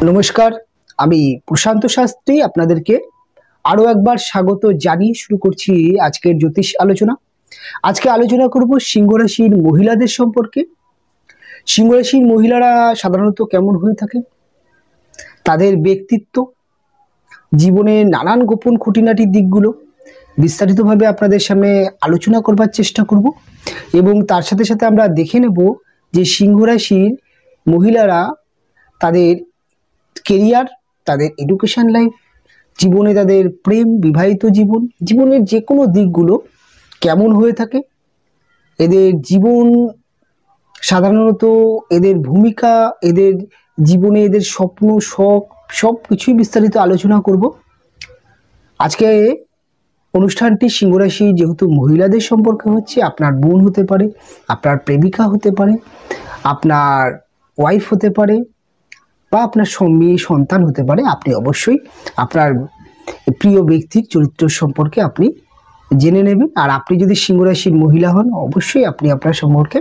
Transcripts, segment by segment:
নমস্কার, আমি প্রশান্ত শাস্ত্রী আপনাদেরকে আরো একবার স্বাগত জানিয়ে শুরু করছি আজকের জ্যোতিষ আলোচনা। আজকে আলোচনা করব সিংহ রাশির মহিলাদের সম্পর্কে। সিংহ রাশির মহিলারা সাধারণত কেমন হয়ে থাকে, তাদের ব্যক্তিত্ব, জীবনের নানান গোপন খুঁটিনাটি দিকগুলো বিস্তারিতভাবে আপনাদের সামনে আলোচনা করবার চেষ্টা করব এবং তার সাথে সাথে আমরা দেখে নেব যে সিংহ রাশির মহিলারা তাদের কেরিয়ার, তাদের এডুকেশন লাইফ, জীবনে তাদের প্রেম, বিবাহিত জীবন, জীবনের যে কোনো দিকগুলো কেমন হয়ে থাকে, এদের জীবন সাধারণত, এদের ভূমিকা, এদের জীবনে এদের স্বপ্ন, শখ সব কিছুই বিস্তারিত আলোচনা করব। আজকে অনুষ্ঠানটি সিংহ রাশি যেহেতু মহিলাদের সম্পর্কে হচ্ছে, আপনার বোন হতে পারে, আপনার প্রেমিকা হতে পারে, আপনার ওয়াইফ হতে পারে বা আপনার মেয়ে সন্তান হতে পারে। আপনি অবশ্যই আপনার প্রিয় ব্যক্তির চরিত্র সম্পর্কে আপনি জেনে নেবেন। আর আপনি যদি সিংহ রাশির মহিলা হন, অবশ্যই আপনি আপনার সম্পর্কে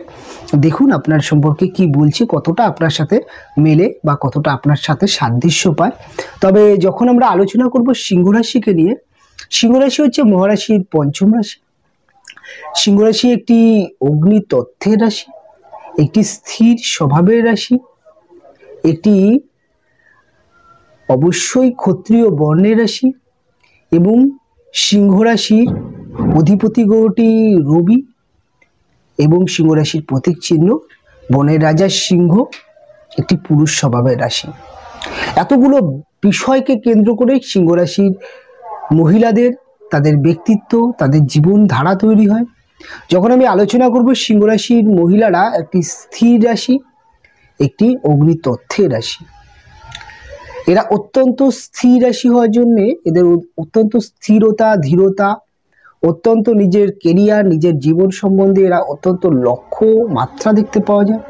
দেখুন আপনার সম্পর্কে কি বলছে, কতটা আপনার সাথে মেলে বা কতটা আপনার সাথে সাদৃশ্য পায়। তবে যখন আমরা আলোচনা করব সিংহ রাশিকে নিয়ে, সিংহ রাশি হচ্ছে মহারাশির পঞ্চম রাশি। সিংহ রাশি একটি অগ্নি তত্ত্বের রাশি, একটি স্থির স্বভাবের রাশি, একটি অবশ্যই ক্ষত্রিয় বর্ণের রাশি এবং সিংহ রাশির অধিপতি গ্রহটি রবি এবং সিংহ রাশির প্রতীক চিহ্ন বনের রাজা সিংহ, একটি পুরুষ স্বভাবের রাশি। এতগুলো বিষয়কে কেন্দ্র করে সিংহ রাশির মহিলাদের, তাদের ব্যক্তিত্ব, তাদের জীবন ধারা তৈরি হয়। যখন আমি আলোচনা করব সিংহ রাশির মহিলারা একটি স্থির রাশি, একটি অগ্নিতত্ত্বের রাশি। এরা অত্যন্ত স্থির রাশি হওয়ার জন্যে এদের অত্যন্ত স্থিরতা, ধীরতা, অত্যন্ত নিজের কেরিয়ার, নিজের জীবন সম্বন্ধে এরা অত্যন্ত লক্ষ্য মাত্রা দেখতে পাওয়া যায়।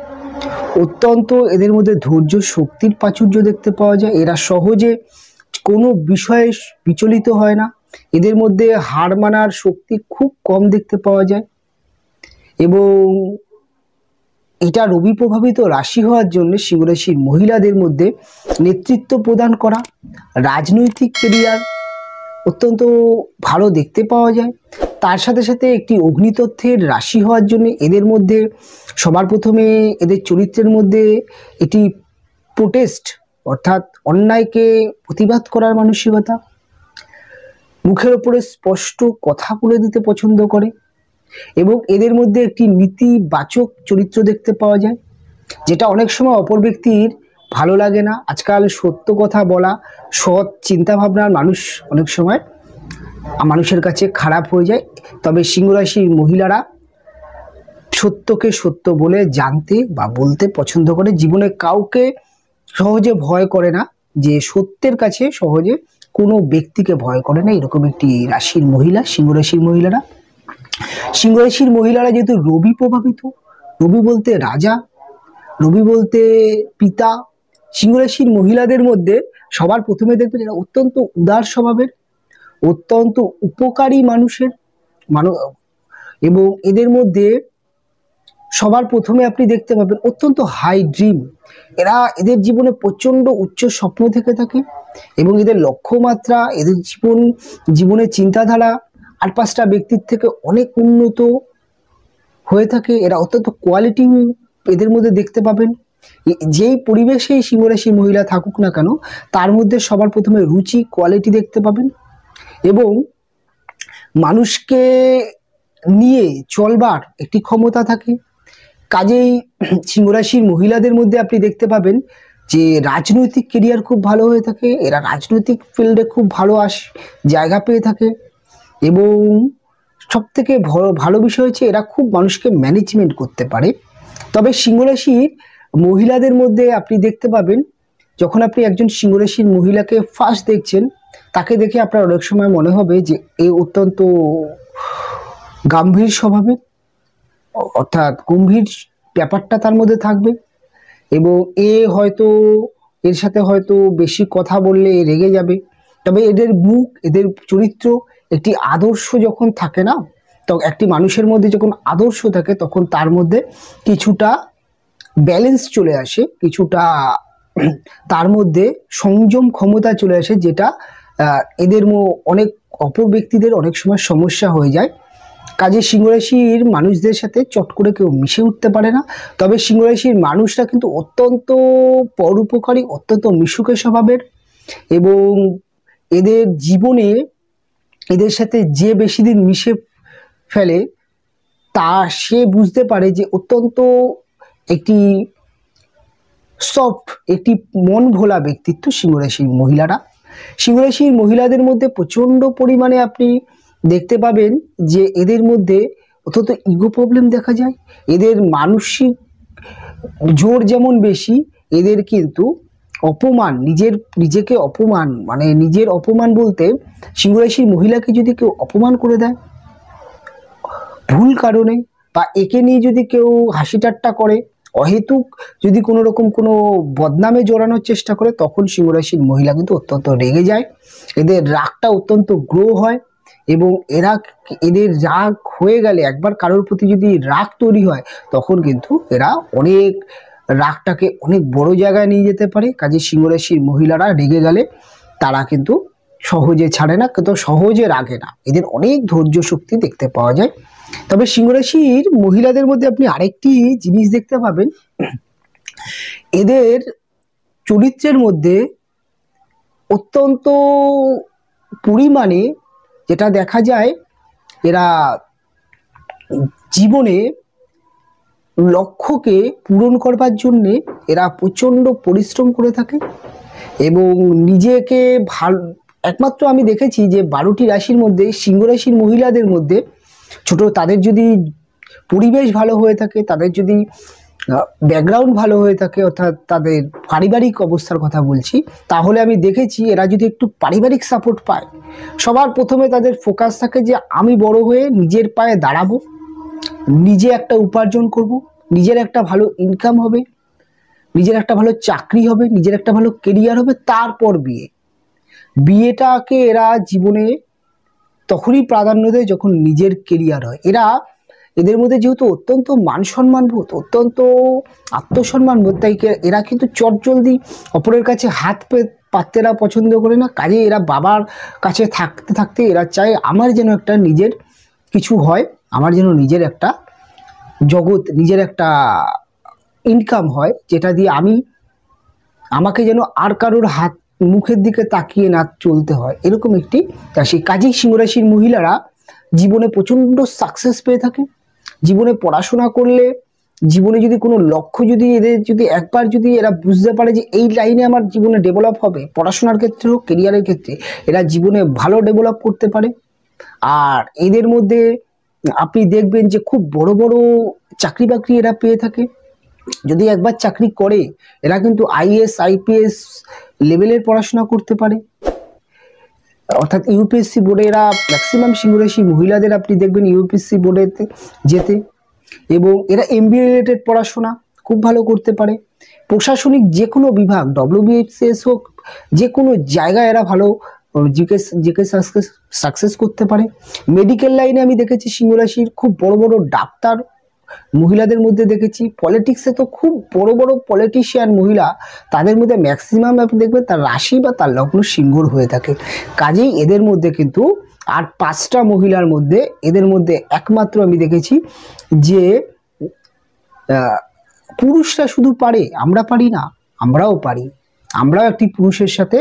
অত্যন্ত এদের মধ্যে ধৈর্য, শক্তির প্রাচুর্য দেখতে পাওয়া যায়। এরা সহজে কোনো বিষয়ে বিচলিত হয় না। এদের মধ্যে হার মানার শক্তি খুব কম দেখতে পাওয়া যায় এবং এটা রবি প্রভাবিত রাশি হওয়ার জন্য সিংহ রাশির মহিলাদের মধ্যে নেতৃত্ব প্রদান করা, রাজনৈতিক কেরিয়ার অত্যন্ত ভালো দেখতে পাওয়া যায়। তার সাথে সাথে একটি অগ্নিতত্ত্বের রাশি হওয়ার জন্য এদের মধ্যে সবার প্রথমে এদের চরিত্রের মধ্যে এটি প্রোটেস্ট অর্থাৎ অন্যায়কে প্রতিবাদ করার মানসিকতা, মুখের ওপরে স্পষ্ট কথা বলে দিতে পছন্দ করে এবং এদের মধ্যে একটি নীতিবাচক চরিত্র দেখতে পাওয়া যায়, যেটা অনেক সময় অপর ব্যক্তির ভালো লাগে না। আজকাল সত্য কথা বলা, সৎ চিন্তাভাবনার মানুষ অনেক সময় মানুষের কাছে খারাপ হয়ে যায়। তবে সিংহ রাশির মহিলারা সত্যকে সত্য বলে জানতে বা বলতে পছন্দ করে, জীবনে কাউকে সহজে ভয় করে না, যে সত্যের কাছে সহজে কোনো ব্যক্তিকে ভয় করে না, এরকম একটি রাশির মহিলা সিংহ রাশির মহিলারা। সিংহ রাশির মহিলারা যেহেতু রবি প্রভাবিত, রবি বলতে রাজা, রবি বলতে পিতা, সিংহ রাশির মহিলাদের মধ্যে সবার প্রথমে দেখবেন এরা অত্যন্ত উদার স্বভাবের, অত্যন্ত উপকারী মানুষের এবং এদের মধ্যে সবার প্রথমে আপনি দেখতে পাবেন অত্যন্ত হাই ড্রিম। এদের জীবনে প্রচন্ড উচ্চ স্বপ্ন থেকে থাকে এবং এদের লক্ষ্যমাত্রা, এদের জীবনের চিন্তাধারা আর পাঁচটা ব্যক্তির থেকে অনেক উন্নত হয়ে থাকে। এরা অত্যন্ত কোয়ালিটি এদের মধ্যে দেখতে পাবেন। যেই পরিবেশেই সিংহ রাশির মহিলা থাকুক না কেন, তার মধ্যে সবার প্রথমে রুচি, কোয়ালিটি দেখতে পাবেন এবং মানুষকে নিয়ে চলবার একটি ক্ষমতা থাকে। কাজেই সিংহ রাশির মহিলাদের মধ্যে আপনি দেখতে পাবেন যে রাজনৈতিক কেরিয়ার খুব ভালো হয়ে থাকে। এরা রাজনৈতিক ফিল্ডে খুব ভালো জায়গা পেয়ে থাকে এবং সবথেকে ভালো বিষয় হচ্ছে এরা খুব মানুষকে ম্যানেজমেন্ট করতে পারে। তবে সিংহ রাশির মহিলাদের মধ্যে আপনি দেখতে পাবেন, যখন আপনি একজন সিংহ রাশির মহিলাকে ফার্স্ট দেখছেন, তাকে দেখে আপনার অনেক সময় মনে হবে যে এ অত্যন্ত গম্ভীর স্বভাবের, অর্থাৎ গম্ভীর ব্যাপারটা তার মধ্যে থাকবে এবং এর সাথে হয়তো বেশি কথা বললে রেগে যাবে। তবে এদের মুখ, এদের চরিত্র, একটি আদর্শ যখন থাকে না, তখন একটি মানুষের মধ্যে যখন আদর্শ থাকে তখন তার মধ্যে কিছুটা ব্যালেন্স চলে আসে, কিছুটা তার মধ্যে সংযম ক্ষমতা চলে আসে, যেটা এদের অনেক অপর ব্যক্তিদের অনেক সময় সমস্যা হয়ে যায়। কাজে সিংহরাশির মানুষদের সাথে চট করে কেউ মিশে উঠতে পারে না। তবে সিংহরাশির মানুষরা কিন্তু অত্যন্ত পরোপকারী, অত্যন্ত মিশুকে স্বভাবের, এবং এদের জীবনে এদের সাথে যে বেশি দিন মিশে ফেলে তা সে বুঝতে পারে যে অত্যন্ত একটি সফট, একটি মন ভোলা ব্যক্তিত্ব সিংহরাশির মহিলারা। সিংহরাশির মহিলাদের মধ্যে প্রচণ্ড পরিমাণে আপনি দেখতে পাবেন যে এদের মধ্যে অত্যন্ত ইগো প্রবলেম দেখা যায়। এদের মানসিক জোর যেমন বেশি, এদের কিন্তু অপমান, নিজেকে অপমান, মানে নিজের অপমান বলতে সিংহরাশির মহিলাকে যদি কেউ অপমান করে দেয় ভুল কারণে, বা একে নিয়ে যদি কেউ হাসি ঠাট্টা করে, অহেতুক যদি কোনো রকম কোনো বদনামে জড়ানোর চেষ্টা করে, তখন সিংহরাশির মহিলা কিন্তু অত্যন্ত রেগে যায়। এদের রাগটা অত্যন্ত গ্রো হয়, এবং এদের রাগ হয়ে গেলে, একবার কারোর প্রতি যদি রাগ তৈরি হয়, তখন কিন্তু এরা অনেক রাগটাকে অনেক বড় জায়গায় নিয়ে যেতে পারে। কাজে সিংহরাশির মহিলারা রেগে গেলে তারা কিন্তু সহজে ছাড়ে না, কিন্তু সহজে রাগে না, এদের অনেক ধৈর্য শক্তি দেখতে পাওয়া যায়। তবে সিংহরাশির মহিলাদের মধ্যে আপনি আরেকটি জিনিস দেখতে পাবেন, এদের চরিত্রের মধ্যে অত্যন্ত পরিমাণে যেটা দেখা যায়, এরা জীবনে লক্ষ্যকে পূরণ করবার জন্যে এরা প্রচণ্ড পরিশ্রম করে থাকে, এবং নিজেকে একমাত্র আমি দেখেছি যে 12টি রাশির মধ্যে সিংহরাশির মহিলাদের মধ্যে তাদের যদি পরিবেশ ভালো হয়ে থাকে, তাদের যদি ব্যাকগ্রাউন্ড ভালো হয়ে থাকে, অর্থাৎ তাদের পারিবারিক অবস্থার কথা বলছি, তাহলে আমি দেখেছি এরা যদি একটু পারিবারিক সাপোর্ট পায়, সবার প্রথমে তাদের ফোকাস থাকে যে আমি বড় হয়ে নিজের পায়ে দাঁড়াবো, নিজে একটা উপার্জন করব, নিজের একটা ভালো ইনকাম হবে, নিজের একটা ভালো চাকরি হবে, নিজের একটা ভালো কেরিয়ার হবে, তারপর বিয়েটাকে এরা জীবনে তখনই প্রাধান্য দেয় যখন নিজের কেরিয়ার হয়। এদের মধ্যে যেহেতু অত্যন্ত মান সম্মানবোধ, অত্যন্ত আত্মসম্মানবোধ, তাই এরা কিন্তু চটজলদি অপরের কাছে হাত পাততে এরা পছন্দ করে না। কাজে এরা বাবার কাছে থাকতে থাকতে এরা চায় আমার যেন একটা নিজের কিছু হয়, আমার যেন নিজের একটা জগৎ, নিজের একটা ইনকাম হয়, যেটা দিয়ে আমাকে যেন আর কারোর মুখের দিকে তাকিয়ে না চলতে হয়, এরকম একটি রাশি। কাজেই সিংহরাশির মহিলারা জীবনে প্রচণ্ড সাকসেস পেয়ে থাকে। জীবনে পড়াশোনা করলে, জীবনে যদি কোনো লক্ষ্য এদের একবার এরা বুঝতে পারে যে এই লাইনে আমার জীবনে ডেভেলপ হবে, পড়াশোনার ক্ষেত্রে হোক, কেরিয়ারের ক্ষেত্রে, এরা জীবনে ভালো ডেভেলপ করতে পারে। আর এদের মধ্যে আপনি দেখবেন যে খুব বড় বড় চাকরি বাকরি এরা পেয়ে থাকে। যদি একবার চাকরি করে, এরা কিন্তু আইএস আইপিএস লেভেলের পড়াশোনা করতে পারে, অর্থাৎ ইউপিএসসি বোর্ডে এরা ম্যাক্সিমাম সিংহরাশি মহিলাদের আপনি দেখবেন ইউপিএসসি বোর্ডে যেতে, এবং এরা এমবিএ রিলেটেড পড়াশোনা খুব ভালো করতে পারে। প্রশাসনিক যে কোনো বিভাগ, ডব্লিউবিসিএস হোক, যে কোনো জায়গায় এরা ভালো জিকে সাকসেস করতে পারে। মেডিকেল লাইনে আমি দেখেছি সিংহরাশির খুব বড় বড় ডাক্তার মহিলাদের মধ্যে দেখেছি। পলিটিক্সে তো খুব বড় বড় পলিটিশিয়ান মহিলা, তাদের মধ্যে ম্যাক্সিমাম আপনি দেখবেন তার রাশি বা তার লগ্ন সিংহর হয়ে থাকে। কাজেই এদের মধ্যে কিন্তু আর 5টা মহিলার মধ্যে এদের মধ্যে একমাত্র আমি দেখেছি যে পুরুষরা শুধু পারে, আমরা পারি না, আমরাও পারি। আমরাও একটি পুরুষের সাথে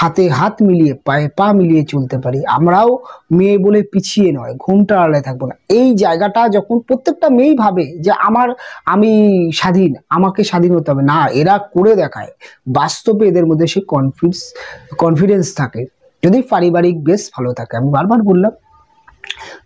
হাতে হাত মিলিয়ে পায়ে পা মিলিয়ে চলতে পারি। আমরাও মেয়ে বলে পিছিয়ে নয়, ঘুমটা আড়ালে থাকবো না। এই জায়গাটা যখন প্রত্যেকটা মেয়েই ভাবে যে আমি স্বাধীন, আমাকে স্বাধীন হতে হবে না, এরা করে দেখায়। বাস্তবে এদের মধ্যে সে কনফিডেন্স থাকে, যদি পারিবারিক বেশ ভালো থাকে। আমি বারবার বললাম।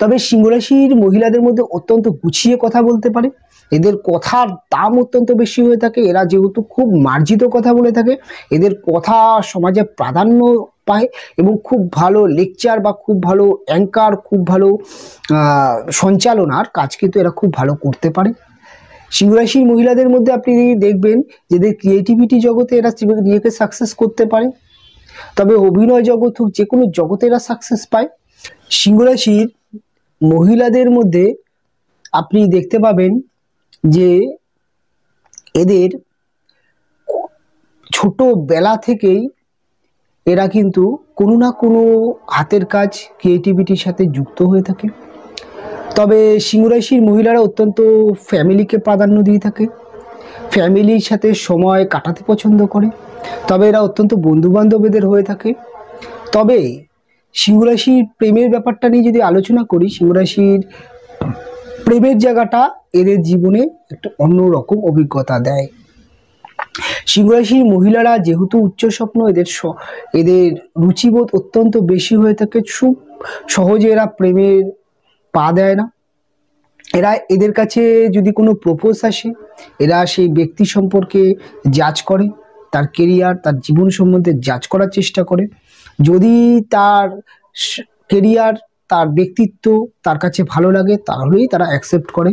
তবে সিংহরাশির মহিলাদের মধ্যে অত্যন্ত গুছিয়ে কথা বলতে পারে, এদের কথার দাম অত্যন্ত বেশি হয়ে থাকে। এরা যেহেতু খুব মার্জিত কথা বলে থাকে, এদের কথা সমাজে প্রাধান্য পায়, এবং খুব ভালো লেকচার বা খুব ভালো অ্যাঙ্কার, খুব ভালো সঞ্চালনার কাজ কিন্তু এরা খুব ভালো করতে পারে। সিংহরাশির মহিলাদের মধ্যে আপনি দেখবেন যে ক্রিয়েটিভিটি জগতে এরা নিজেকে সাকসেস করতে পারে। তবে অভিনয় জগৎ হোক, যে কোনো জগতে এরা সাকসেস পায়। সিংহরাশির মহিলাদের মধ্যে আপনি দেখতে পাবেন যে এদের ছোটবেলা থেকেই এরা কিন্তু কোনো না কোনো হাতের কাজ, ক্রিয়েটিভিটির সাথে যুক্ত হয়ে থাকে। তবে সিংহ রাশির মহিলারা অত্যন্ত ফ্যামিলিকে প্রাধান্য দিয়ে থাকে, ফ্যামিলির সাথে সময় কাটাতে পছন্দ করে। তবে এরা অত্যন্ত বন্ধুবান্ধবদের হয়ে থাকে। তবে সিংহ রাশির প্রেমের ব্যাপারটা নিয়ে যদি আলোচনা করি, সিংহ রাশির প্রেমের জায়গাটা এদের জীবনে একটা অন্যরকম অভিজ্ঞতা দেয়। সিংহ রাশির মহিলারা যেহেতু উচ্চ স্বপ্ন, এদের রুচিবোধ অত্যন্ত বেশি হয়ে থাকে, খুব সহজে এরা প্রেমের পা দেয় না। এদের কাছে যদি কোনো প্রপোজ আসে, এরা সেই ব্যক্তি সম্পর্কে জাজ করে, তার কেরিয়ার, তার জীবন সম্বন্ধে জাজ করার চেষ্টা করে। যদি তার কেরিয়ার, তার ব্যক্তিত্ব তার কাছে ভালো লাগে, তাহলেই তারা অ্যাকসেপ্ট করে।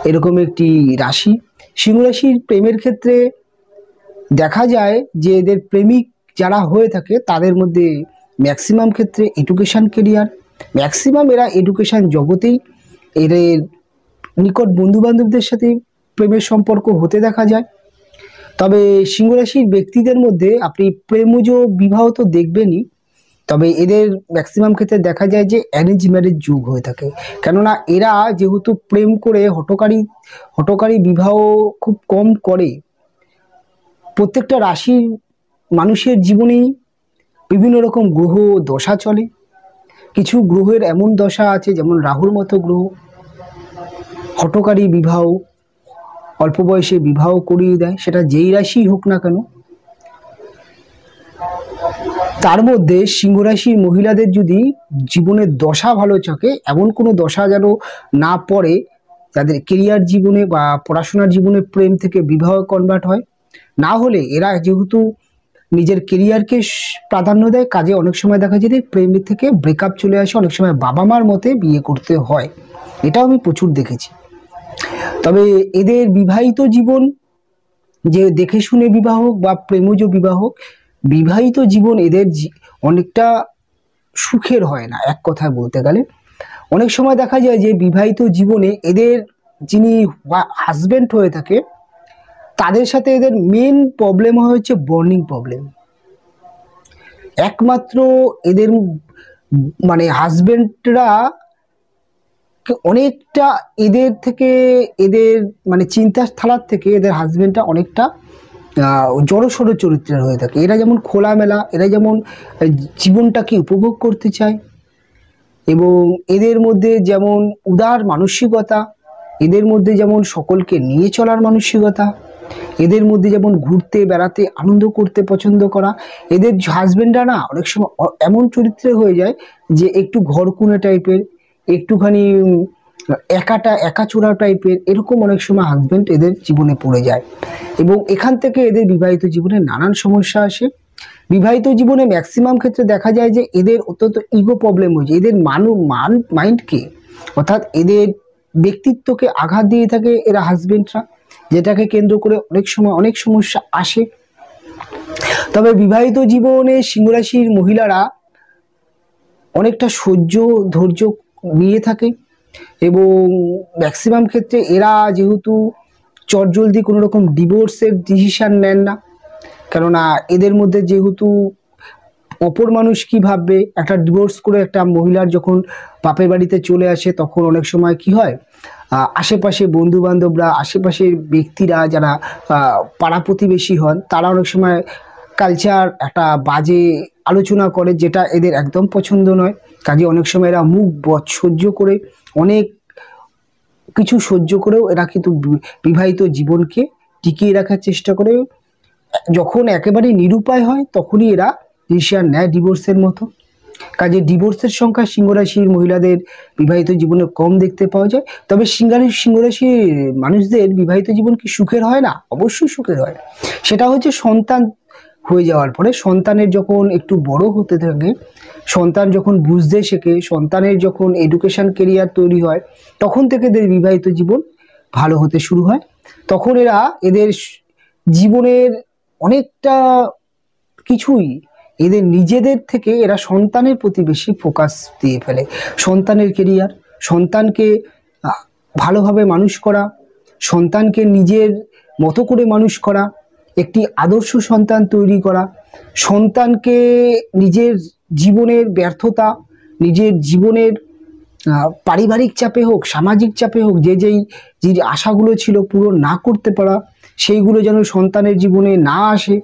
এরকম একটি রাশি সিংহ রাশির। প্রেমের ক্ষেত্রে দেখা যায় যে এদের প্রেমিক যারা হয়ে থাকে তাদের মধ্যে ম্যাক্সিমাম ক্ষেত্রে এডুকেশন কেরিয়ার, ম্যাক্সিমাম এরা এডুকেশন জগতেই এদের নিকট বন্ধুবান্ধবদের সাথে প্রেমের সম্পর্ক হতে দেখা যায়। তবে সিংহ রাশির ব্যক্তিদের মধ্যে আপনি প্রেমজ বিবাহ তো দেখবেনই, তবে এদের ম্যাক্সিমাম ক্ষেত্রে দেখা যায় যে অ্যারেঞ্জ ম্যারেজ যুগ হয়ে থাকে। কেননা এরা যেহেতু প্রেম করে হঠকারী বিবাহ খুব কম করে। প্রত্যেকটা রাশির মানুষের জীবনেই বিভিন্ন রকম গ্রহ দশা চলে। কিছু গ্রহের এমন দশা আছে, যেমন রাহুর মতো গ্রহ হঠকারী বিবাহ, অল্প বয়সে বিবাহ করিয়ে দেয়, সেটা যেই রাশি হোক না কেন। তার মধ্যে সিংহ রাশির মহিলাদের যদি জীবনের দশা ভালো থাকে, এমন কোনো দশা যেন না পড়ে যাদের কেরিয়ার জীবনে বা পড়াশোনার জীবনে প্রেম থেকে বিবাহ কনভার্ট হয়। না হলে এরা যেহেতু নিজের কেরিয়ারকে প্রাধান্য দেয়, কাজে অনেক সময় দেখা যায় যে প্রেমের থেকে ব্রেকআপ চলে আসে, অনেক সময় বাবা মার মতে বিয়ে করতে হয়। এটাও আমি প্রচুর দেখেছি। তবে এদের বিবাহিত জীবন, যে দেখে শুনে বিবাহ বা প্রেমজ বিবাহ, বিবাহিত জীবন এদের অনেকটা সুখের হয় না। এক কথায় বলতে গেলে অনেক সময় দেখা যায় যে বিবাহিত জীবনে এদের যিনি হাজবেন্ড হয়ে থাকে তাদের সাথে এদের মেন প্রবলেম হচ্ছে বন্ডিং প্রবলেম। একমাত্র এদের মানে হাজবেন্ডরা অনেকটা এদের মানে চিন্তার থালার থেকে এদের হাজবেন্ডটা অনেকটা জড়সড় চরিত্রের হয়ে থাকে। এরা যেমন খোলামেলা, এরা যেমন জীবনটাকে উপভোগ করতে চায়, এবং এদের মধ্যে যেমন উদার মানসিকতা, এদের মধ্যে যেমন সকলকে নিয়ে চলার মানসিকতা, এদের মধ্যে যেমন ঘুরতে বেড়াতে আনন্দ করতে পছন্দ করা। এদের হাজবেন্ডরা না অনেক সময় এমন চরিত্রের হয়ে যায় যে একটু ঘরকুনে টাইপের, একটুখানি একাচোরা টাইপের, এরকম অনেক সময় হাজবেন্ড এদের জীবনে পড়ে যায়, এবং এখান থেকে এদের বিবাহিত জীবনে নানান সমস্যা আসে। বিবাহিত জীবনে ম্যাক্সিমাম ক্ষেত্রে দেখা যায় যে এদের অত্যন্ত ইগো প্রবলেম হয়েছে, এদের মাইন্ডকে অর্থাৎ এদের ব্যক্তিত্বকে আঘাত দিয়ে থাকে এরা হাজবেন্ডরা, যেটাকে কেন্দ্র করে অনেক সময় অনেক সমস্যা আসে। তবে বিবাহিত জীবনে সিংহ রাশির মহিলারা অনেকটা ধৈর্য নিয়ে থাকে, এবং ম্যাক্সিমাম ক্ষেত্রে এরা যেহেতু চটজলদি কোনো রকম ডিভোর্সের ডিসিশান নেন না। কেননা এদের মধ্যে যেহেতু অপর মানুষ কি ভাববে, একটা ডিভোর্স করে একটা মহিলার যখন বাপের বাড়িতে চলে আসে তখন অনেক সময় কি হয়, আশেপাশে বন্ধু বান্ধবরা, আশেপাশের ব্যক্তিরা যারা পাড়া প্রতিবেশী হন, তারা অনেক সময় কালচার একটা বাজে আলোচনা করে, যেটা এদের একদম পছন্দ নয়। কাজে অনেক সময় এরা মুখ সহ্য করে, অনেক কিছু সহ্য করেও এরা কিন্তু বিবাহিত জীবনকে টিকিয়ে রাখার চেষ্টা করে। যখন একেবারে নিরুপায় হয় তখনই এরা ডিসিশন নেয় ডিভোর্সের মতো। কাজে ডিভোর্সের সংখ্যা সিংহ রাশির মহিলাদের বিবাহিত জীবনে কম দেখতে পাওয়া যায়। তবে সিংহ রাশির মানুষদের বিবাহিত জীবন কি সুখের হয় না? অবশ্যই সুখের হয়। সেটা হচ্ছে সন্তান হয়ে যাওয়ার পরে, সন্তানের যখন একটু বড় হতে থাকে, সন্তান যখন বুঝতে শেখে, সন্তানের যখন এডুকেশন কেরিয়ার তৈরি হয়, তখন থেকে এদের বিবাহিত জীবন ভালো হতে শুরু হয়। তখন এরা এদের জীবনের অনেকটা কিছুই এদের নিজেদের থেকে এরা সন্তানের প্রতি বেশি ফোকাস দিয়ে ফেলে। সন্তানের কেরিয়ার, সন্তানকে ভালোভাবে মানুষ করা, সন্তানকে নিজের মতো করে মানুষ করা, একটি আদর্শ সন্তান তৈরি করা, সন্তানকে নিজের জীবনের ব্যর্থতা, নিজের জীবনের পারিবারিক চাপে হোক, সামাজিক চাপে হোক, যে আশাগুলো ছিল পূরণ না করতে পারা, সেইগুলো যেন সন্তানের জীবনে না আসে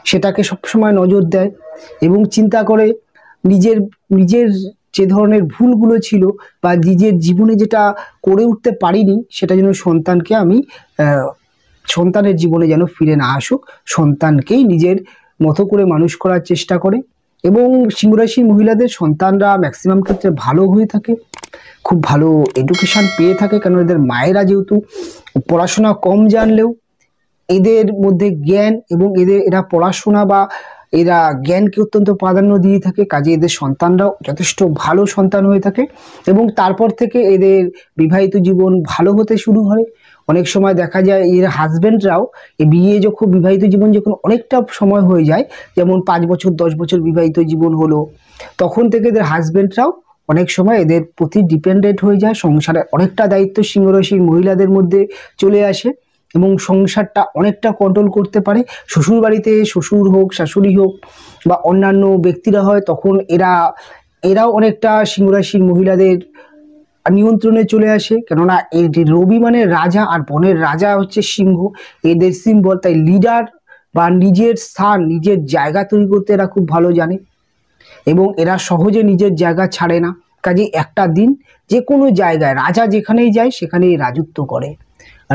সেটাকে সবসময় নজর দেয় এবং চিন্তা করে নিজের নিজের যে ধরনের ভুলগুলো ছিল বা নিজের জীবনে যেটা করে উঠতে পারিনি সেটা যেন সন্তানের জীবনে যেন ফিরে না আসুক, সন্তানকেই নিজের মতো করে মানুষ করার চেষ্টা করে। এবং সিংহ রাশির মহিলাদের সন্তানরা ম্যাক্সিমাম ক্ষেত্রে ভালো হয়ে থাকে, খুব ভালো এডুকেশন পেয়ে থাকে, কারণ এদের মায়েরা যেহেতু পড়াশোনা কম জানলেও এদের মধ্যে জ্ঞান এবং এরা পড়াশোনা বা এরা জ্ঞানকে অত্যন্ত প্রাধান্য দিয়ে থাকে, কাজে এদের সন্তানরাও যথেষ্ট ভালো সন্তান হয়ে থাকে এবং তারপর থেকে এদের বিবাহিত জীবন ভালো হতে শুরু হয়। অনেক সময় দেখা যায় এর হাজব্যান্ডরাও বিবাহিত জীবন যখন অনেকটা সময় হয়ে যায়, যেমন 5 বছর 10 বছর বিবাহিত জীবন হলো, তখন থেকে এদের হাজব্যান্ডরাও অনেক সময় এদের প্রতি ডিপেন্ডেন্ট হয়ে যায়, সংসারে অনেকটা দায়িত্ব সিংহ রাশির মহিলাদের মধ্যে চলে আসে এবং সংসারটা অনেকটা কন্ট্রোল করতে পারে। শ্বশুর বাড়িতে শ্বশুর হোক, শাশুড়ি হোক বা অন্যান্য ব্যক্তিরা হয়, তখন এরাও অনেকটা সিংহ রাশির মহিলাদের নিয়ন্ত্রণে চলে আসে, কেননা এই রবি মানে রাজা আর বনের রাজা হচ্ছে সিংহ, এদের সিম্বল। তাই লিডার বা নিজের স্থান, নিজের জায়গা তৈরি করতে এরা খুব ভালো জানে এবং এরা সহজে নিজের জায়গা ছাড়ে না। কাজে একটা দিন যে কোনো জায়গায় রাজা যেখানেই যায় সেখানেই রাজত্ব করে,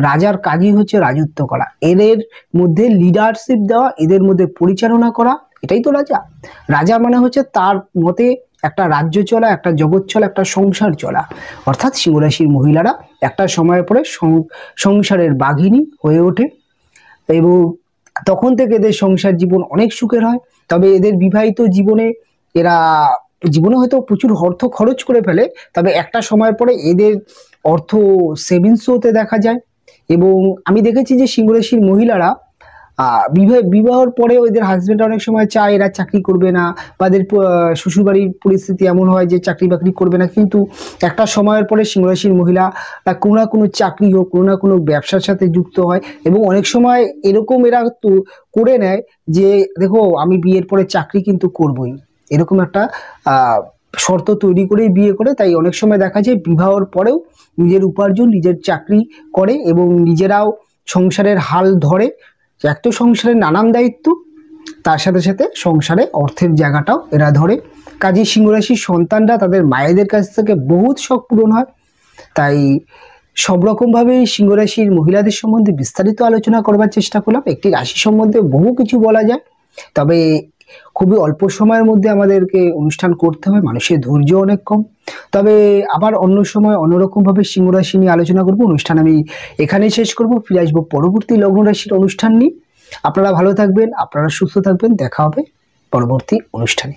রাজার কাজই হচ্ছে রাজত্ব করা, এদের মধ্যে লিডারশিপ দেওয়া, এদের মধ্যে পরিচালনা করা, এটাই তো রাজা। রাজা মানে হচ্ছে তার মতে একটা রাজ্য চলা, একটা জগৎ চলা, একটা সংসার চলা। অর্থাৎ সিংহ রাশির মহিলারা একটা সময়ের পরে সংসারের বাঘিনী হয়ে ওঠে এবং তখন থেকে এদের সংসার জীবন অনেক সুখের হয়। তবে এদের বিবাহিত জীবনে হয়তো প্রচুর অর্থ খরচ করে ফেলে, তবে একটা সময়ের পরে এদের অর্থ সেভিংস হতে দেখা যায়। এবং আমি দেখেছি যে সিংহ রাশির মহিলারা বিবাহের পরেও এদের হাজবেন্ড অনেক সময় চায় এরা চাকরি করবে না, বা এদের শ্বশুরবাড়ির পরিস্থিতি এমন হয় যে চাকরি বাকরি করবে না, কিন্তু একটা সময়ের পরে সিংহ রাশির মহিলা কোনো না কোনো চাকরি হোক, কোনো না কোনো ব্যবসার সাথে যুক্ত হয় এবং অনেক সময় এরকম এরা করে নেয় যে দেখো আমি বিয়ের পরে চাকরি কিন্তু করবই, এরকম একটা শর্ত তৈরি করেই বিয়ে করে। তাই অনেক সময় দেখা যায় বিবাহের পরেও নিজের উপার্জন, নিজের চাকরি করে এবং নিজেরাও সংসারের হাল ধরে। এক তো সংসারের নানান দায়িত্ব, তার সাথে সাথে সংসারে অর্থের জায়গাটাও এরা ধরে। কাজে সিংহ রাশির সন্তানরা তাদের মায়েদের কাছ থেকে বহুত শখ পূরণ হয়। তাই সব রকমভাবেই সিংহ রাশির মহিলাদের সম্বন্ধে বিস্তারিত আলোচনা করবার চেষ্টা করলাম। একটি রাশি সম্বন্ধে বহু কিছু বলা যায়, তবে খুবই অল্প সময়ের মধ্যে আমাদেরকে অনুষ্ঠান করতে হয়, মানুষের ধৈর্য অনেক কম। তবে আবার অন্য সময় অন্যরকমভাবে সিংহ রাশি নিয়ে আলোচনা করব। অনুষ্ঠান আমি এখানেই শেষ করব, ফিরে আসবো পরবর্তী লগ্ন রাশির অনুষ্ঠান নিয়ে। আপনারা ভালো থাকবেন, আপনারা সুস্থ থাকবেন, দেখা হবে পরবর্তী অনুষ্ঠানে।